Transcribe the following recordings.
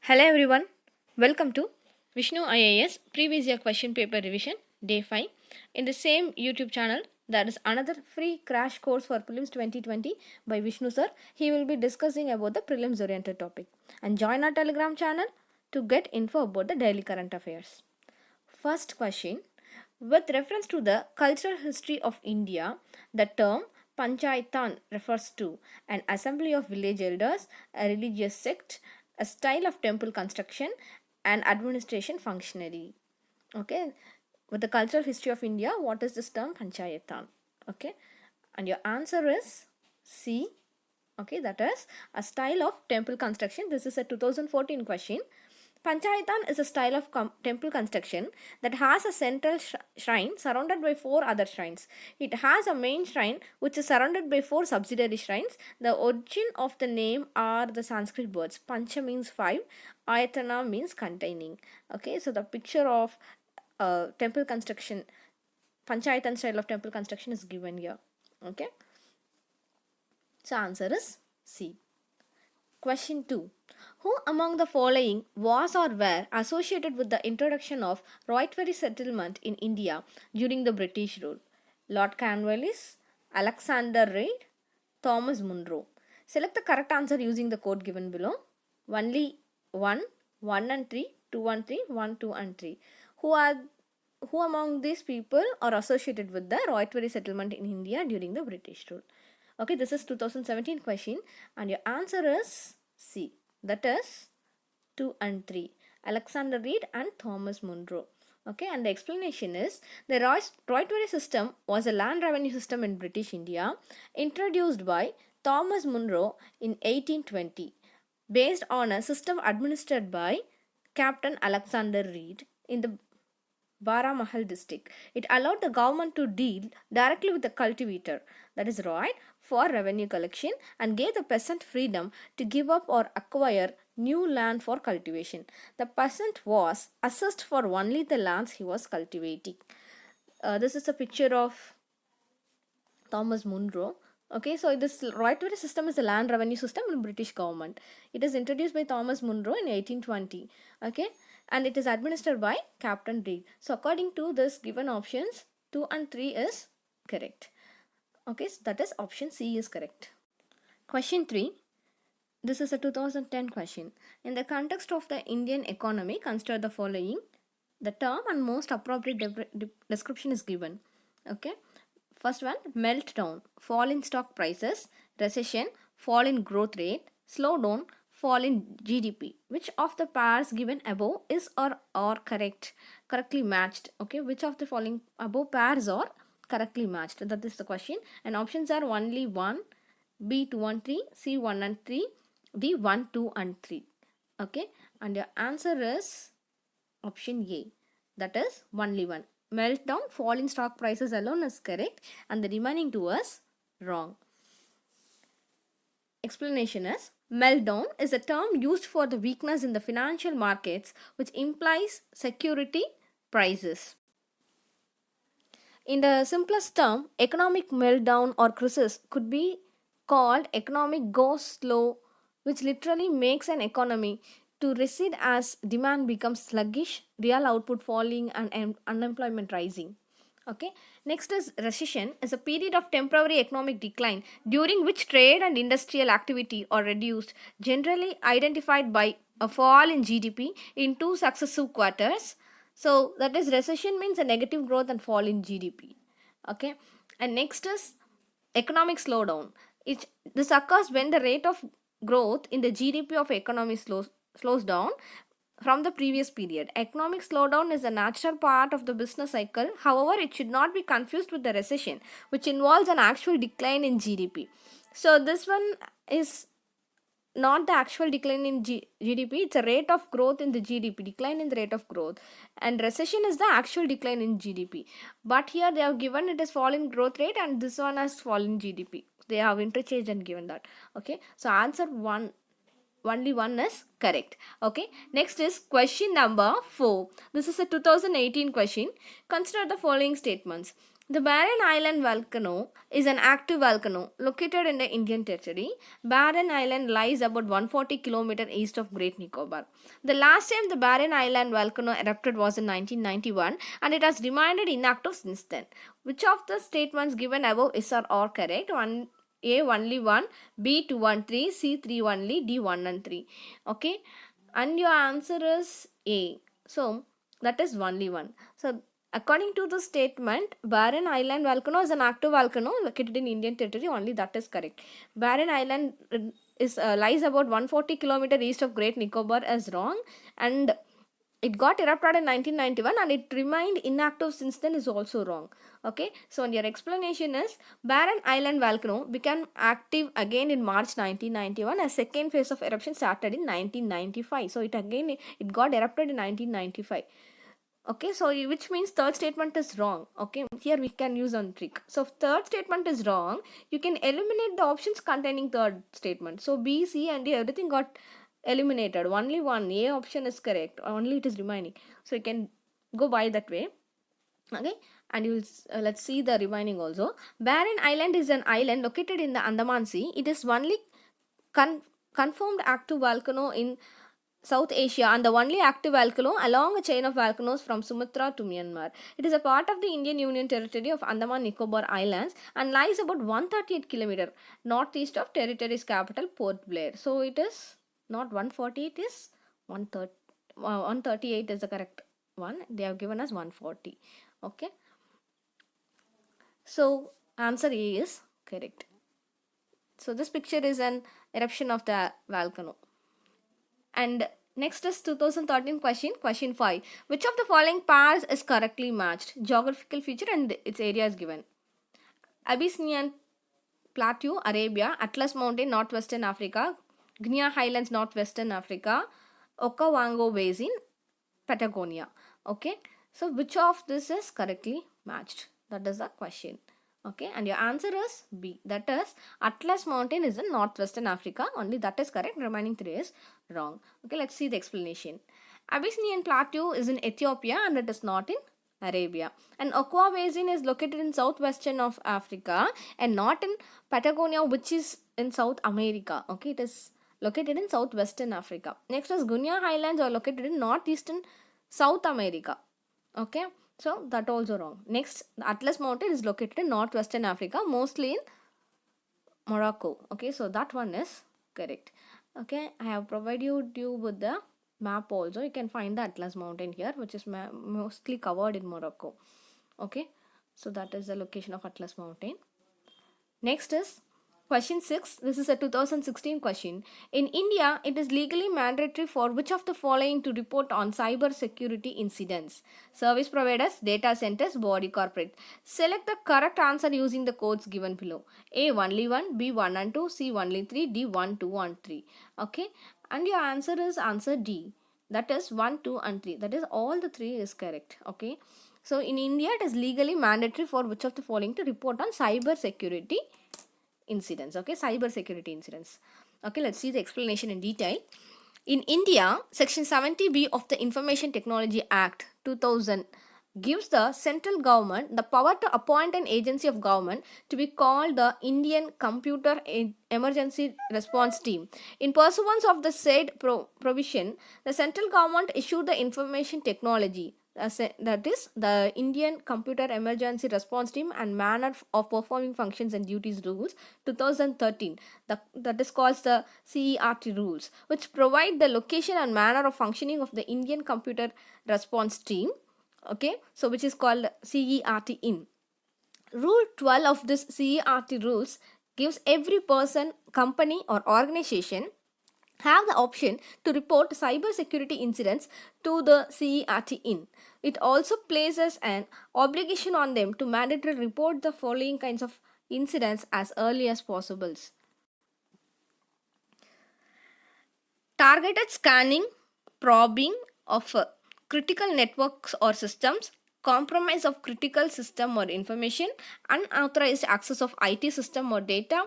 Hello everyone, welcome to Vishnu IAS Previous Year Question Paper Revision Day 5. In the same YouTube channel, there is another free crash course for Prelims 2020 by Vishnu sir. He will be discussing about the prelims oriented topic. And join our Telegram channel to get info about the daily current affairs. First question. With reference to the cultural history of India, the term Panchayatan refers to an assembly of village elders, a religious sect, a style of temple construction, and administration functionary. Okay, with the cultural history of India, what is this term Panchayatan? Okay, and your answer is C. Okay, that is a style of temple construction. This is a 2014 question. Panchayatan is a style of temple construction that has a central shrine surrounded by 4 other shrines. It has a main shrine which is surrounded by 4 subsidiary shrines. The origin of the name are the Sanskrit words. Pancha means 5, Ayatana means containing. Okay, so the picture of temple construction, Panchayatan style of temple construction is given here. Okay, so answer is C. Question 2. Who among the following was or were associated with the introduction of Roytwary settlement in India during the British rule? Lord Cornwallis, Alexander Reid, Thomas Munro. Select the correct answer using the code given below. Only 1, 1 and 3, 2 and 3, 1, 2 and 3. Who among these people are associated with the Roytwary settlement in India during the British rule? Okay, this is 2017 question and your answer is C. That is 2 and 3. Alexander Reid and Thomas Munro. Okay, and the explanation is the Roytwary system was a land revenue system in British India introduced by Thomas Munro in 1820 based on a system administered by Captain Alexander Reid in the Baramahal district. It allowed the government to deal directly with the cultivator, that is right, for revenue collection and gave the peasant freedom to give up or acquire new land for cultivation. The peasant was assessed for only the lands he was cultivating. This is a picture of Thomas Munro. Okay, so this Roytwary system is a land revenue system in British government. It is introduced by Thomas Munro in 1820. Okay, and it is administered by Captain Reid. So according to this given options, 2 and 3 is correct. Okay, so that is option C is correct. Question 3. This is a 2010 question. In the context of the Indian economy, consider the following. The term and most appropriate description is given. Okay. First one, meltdown, fall in stock prices, recession, fall in growth rate, slowdown, fall in GDP. Which of the pairs given above is or are correctly matched? Okay, which of the following above pairs are correctly matched? That is the question. And options are only 1, B 2 and 3, C 1 and 3, D 1, 2 and 3. Okay, and your answer is option A. That is only 1. Meltdown, fall in stock prices alone is correct and the remaining 2 is wrong. Explanation is meltdown is a term used for the weakness in the financial markets which implies security prices. In the simplest term, economic meltdown or crisis could be called economic go slow, which literally makes an economy to recede as demand becomes sluggish, real output falling and unemployment rising. Okay, next is recession is a period of temporary economic decline during which trade and industrial activity are reduced, generally identified by a fall in GDP in 2 successive quarters. So that is recession means a negative growth and fall in GDP. Okay, and next is economic slowdown. This occurs when the rate of growth in the GDP of economy slows down from the previous period. Economic slowdown is a natural part of the business cycle. However, it should not be confused with the recession, which involves an actual decline in GDP. So this one is not the actual decline in GDP, it's a rate of growth in the GDP, decline in the rate of growth. And recession is the actual decline in GDP. But here they have given it as fall in growth rate and this one has fall in GDP. They have interchanged and given that. Okay, so answer 1. Only 1 is correct. Okay, next is question number 4. This is a 2018 question. Consider the following statements. The Barren Island volcano is an active volcano located in the Indian territory. Barren Island lies about 140 km east of Great Nicobar. The last time the Barren Island volcano erupted was in 1991 and it has remained inactive since then. Which of the statements given above is or are correct? One A only 1, B 2 1 3, C 3 only, D 1 and 3. Okay, and your answer is A. So that is only 1. So according to the statement, Barren Island volcano is an active volcano located in Indian territory. Only that is correct. Barren Island is lies about 140 km east of Great Nicobar is wrong, and it got erupted in 1991 and it remained inactive since then is also wrong. Okay, so your explanation is Barren Island volcano became active again in March 1991. A second phase of eruption started in 1995. So it got erupted in 1995. Okay, so which means third statement is wrong. Okay, here we can use one trick. So if third statement is wrong, you can eliminate the options containing third statement. So B, C and D, everything got eliminated. Only one A option is correct. Only it is remaining. So you can go by that way. Okay, and you will let's see the remaining also. Barren Island is an island located in the Andaman Sea. It is only confirmed active volcano in South Asia and the only active volcano along a chain of volcanoes from Sumatra to Myanmar. It is a part of the Indian Union Territory of Andaman Nicobar Islands and lies about 138 km northeast of territory's capital Port Blair. So it is not 140, it is 130, 138 is the correct one. They have given us 140. Okay. So answer A is correct. So this picture is an eruption of the volcano. And next is 2013 question 5. Which of the following pairs is correctly matched? Geographical feature and its area is given. Abyssinian Plateau, Arabia. Atlas Mountain, Northwestern Africa. Guinea Highlands, Northwestern Africa. Okavango Basin, Patagonia. Okay, so which of this is correctly matched? That is the question. Okay, and your answer is B. That is Atlas Mountain is in Northwestern Africa. Only that is correct. Remaining 3 is wrong. Okay, let's see the explanation. Abyssinian Plateau is in Ethiopia and it is not in Arabia. And Okwa Basin is located in southwestern of Africa and not in Patagonia, which is in South America. Okay, it is located in southwestern Africa. Next is Guinea Highlands are located in northeastern South America. Okay, so that also wrong. Next, the Atlas Mountain is located in northwestern Africa, mostly in Morocco. Okay, so that one is correct. Okay, I have provided you with the map also. You can find the Atlas Mountain here, which is mostly covered in Morocco. Okay, so that is the location of Atlas Mountain. Next is question 6. This is a 2016 question. In India, it is legally mandatory for which of the following to report on cyber security incidents? Service providers, data centers, body corporate. Select the correct answer using the codes given below. A only 1, B 1 and 2, C only 3, D 1, 2 and 3. Okay, and your answer is answer D. That is 1, 2 and 3. That is all the 3 is correct. Okay, so in India, it is legally mandatory for which of the following to report on cyber security incidents. Okay, cyber security incidents. Okay, let's see the explanation in detail. In India, Section 70B of the Information Technology Act 2000 gives the central government the power to appoint an agency of government to be called the Indian Computer Emergency Response Team. In pursuance of the said provision, the central government issued the Information Technology, that is the Indian Computer Emergency Response Team and Manner of Performing Functions and Duties Rules 2013, that is called the CERT rules, which provide the location and manner of functioning of the Indian Computer Response Team. Okay, so which is called CERT in. Rule 12 of this CERT rules gives every person, company or organization have the option to report cyber security incidents to the CERT in. It also places an obligation on them to mandatorily report the following kinds of incidents as early as possible. Targeted scanning, probing of critical networks or systems, compromise of critical system or information, unauthorized access of IT system or data,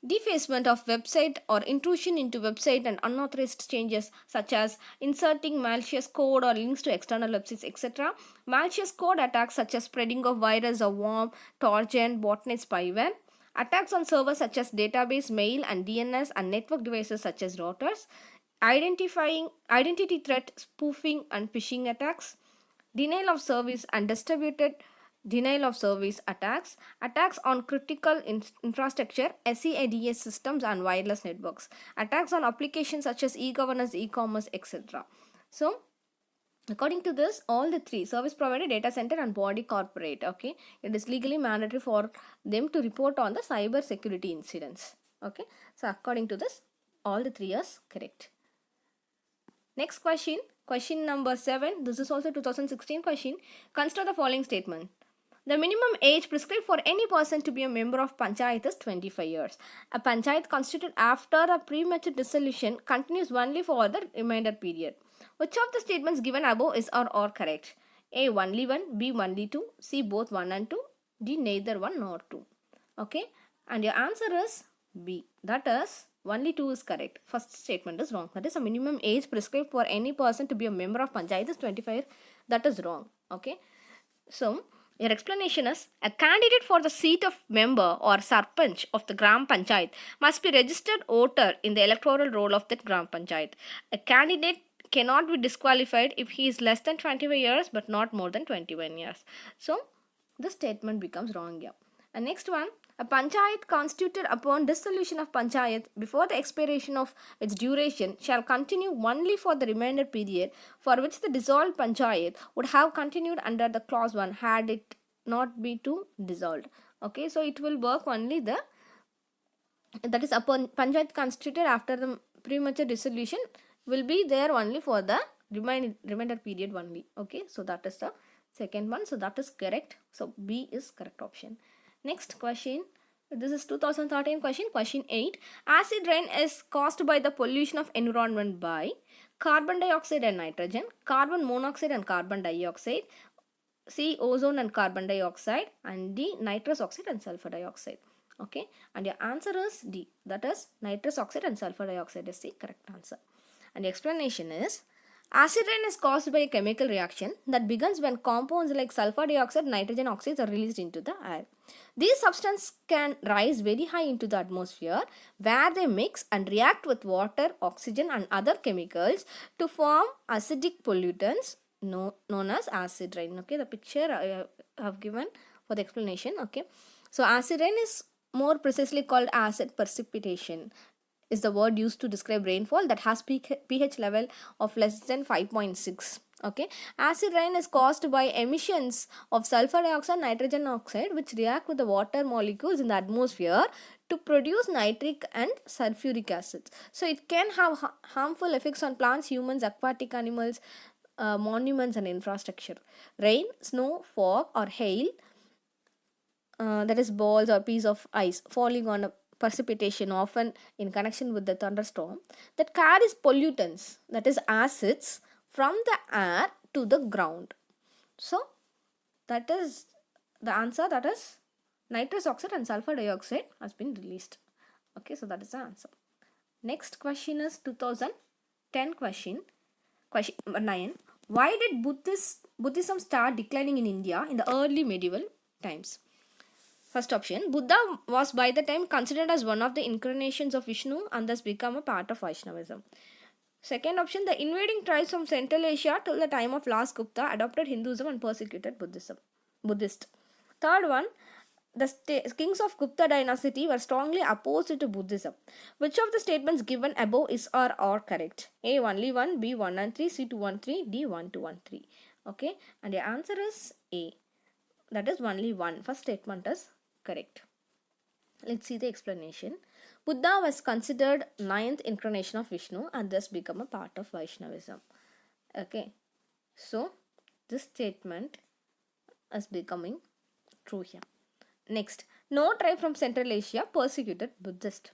defacement of website or intrusion into website and unauthorized changes such as inserting malicious code or links to external websites, etc. Malicious code attacks such as spreading of virus or worm, trojan, botnet, spyware. Attacks on servers such as database, mail and DNS and network devices such as routers. Identifying identity threat, spoofing and phishing attacks. Denial of service and distributed denial of service attacks, attacks on critical infrastructure, SCADA systems and wireless networks, attacks on applications such as e-governance, e-commerce, etc. So, according to this, all the three, service provider, data center and body corporate, okay, it is legally mandatory for them to report on the cyber security incidents. Okay, so according to this, all the three are correct. Next question, question number 7. This is also 2016 question. Consider the following statement. The minimum age prescribed for any person to be a member of panchayat is 25 years. A panchayat constituted after a premature dissolution continues only for the remainder period. Which of the statements given above is or correct? A. Only 1, B. Only 2, C. Both 1 and 2, D. Neither 1 nor 2. Okay, and your answer is B. That is only 2 is correct. First statement is wrong. That is a minimum age prescribed for any person to be a member of panchayat is 25. That is wrong. Okay, so your explanation is a candidate for the seat of member or sarpanch of the Gram Panchayat must be registered voter in the electoral roll of that Gram Panchayat. A candidate cannot be disqualified if he is less than 25 years but not more than 21 years. So, this statement becomes wrong here. And next one, a panchayat constituted upon dissolution of panchayat before the expiration of its duration shall continue only for the remainder period for which the dissolved panchayat would have continued under the clause 1 had it not be to dissolved. Okay, so it will work only the, that is upon panchayat constituted after the premature dissolution will be there only for the remainder period only. Okay, so that is the second one. So that is correct. So B is correct option. Next question. This is 2013 question. Question 8. Acid rain is caused by the pollution of environment by carbon dioxide and nitrogen, carbon monoxide and carbon dioxide, C. Ozone and carbon dioxide, and D. Nitrous oxide and sulfur dioxide. Okay, and your answer is D. That is nitrous oxide and sulfur dioxide is the correct answer. And the explanation is acid rain is caused by a chemical reaction that begins when compounds like sulfur dioxide and nitrogen oxides are released into the air. These substances can rise very high into the atmosphere where they mix and react with water, oxygen and other chemicals to form acidic pollutants known as acid rain. Okay, the picture I have given for the explanation. Okay, so acid rain is more precisely called acid precipitation, is the word used to describe rainfall that has pH level of less than 5.6. Okay, acid rain is caused by emissions of sulfur dioxide, nitrogen oxide, which react with the water molecules in the atmosphere to produce nitric and sulfuric acids. So it can have harmful effects on plants, humans, aquatic animals, monuments and infrastructure. Rain, snow, fog or hail, that is balls or piece of ice falling on a precipitation, often in connection with the thunderstorm, that carries pollutants, that is acids, from the air to the ground. So that is the answer, that is nitrous oxide and sulfur dioxide has been released. Okay, so that is the answer. Next question is 2010 question. Question number 9. Why did Buddhism start declining in India in the early medieval times? First option, Buddha was by the time considered as one of the incarnations of Vishnu and thus become a part of Vaishnavism. Second option, the invading tribes from Central Asia till the time of Last Gupta adopted Hinduism and persecuted Buddhist. Third one, the kings of Gupta dynasty were strongly opposed to Buddhism. Which of the statements given above is or correct? A. Only 1, B. 1 and 3, C. 2 and 3, D. 1, 2 and 3. Okay, and the answer is A. That is only 1. First statement is correct. Let's see the explanation. Buddha was considered ninth incarnation of Vishnu and thus become a part of Vaishnavism. Okay, so this statement is becoming true here. Next, no tribe from Central Asia persecuted Buddhist.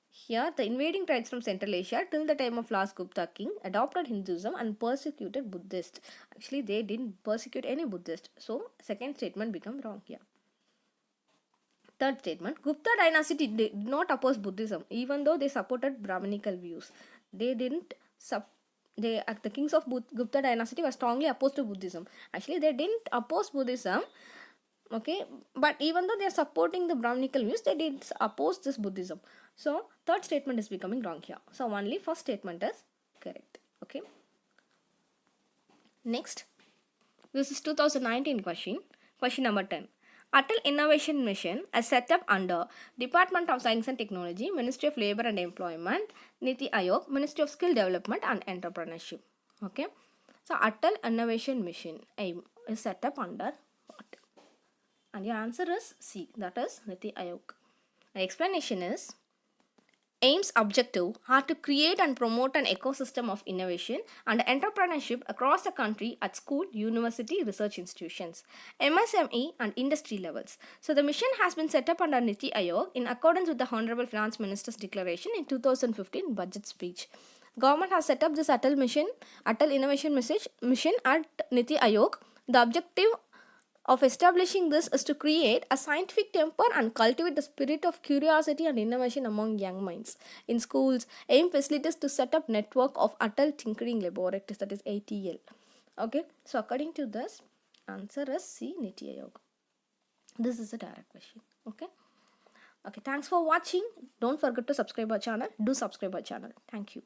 Here, the invading tribes from Central Asia till the time of last Gupta king adopted Hinduism and persecuted Buddhist. Actually, they didn't persecute any Buddhist. So, second statement become wrong here. Third statement, Gupta dynasty did not oppose Buddhism, even though they supported Brahminical views. They didn't the kings of Gupta dynasty were strongly opposed to Buddhism. Actually, they didn't oppose Buddhism, okay, but even though they are supporting the Brahminical views, they did oppose this Buddhism. So third statement is becoming wrong here. So only first statement is correct. Okay. Next, this is 2019 question. Question number 10. Atal Innovation Mission is set up under Department of Science and Technology, Ministry of Labor and Employment, Niti Aayog, Ministry of Skill Development and Entrepreneurship. Okay. So Atal Innovation Mission AIM is set up under what? And your answer is C, that is Niti Aayog. The explanation is, AIM's objective are to create and promote an ecosystem of innovation and entrepreneurship across the country at school, university, research institutions, MSME and industry levels. So the mission has been set up under Niti Aayog in accordance with the Honorable Finance Minister's declaration in 2015 budget speech. Government has set up this Atal Innovation Mission at Niti Aayog. The objective of establishing this is to create a scientific temper and cultivate the spirit of curiosity and innovation among young minds. In schools, AIM facilitates to set up network of Atal Tinkering Laboratories, that is ATL. Okay, so according to this, answer is C, Niti Aayog. This is a direct question. Okay. Okay, thanks for watching. Don't forget to subscribe our channel. Do subscribe our channel. Thank you.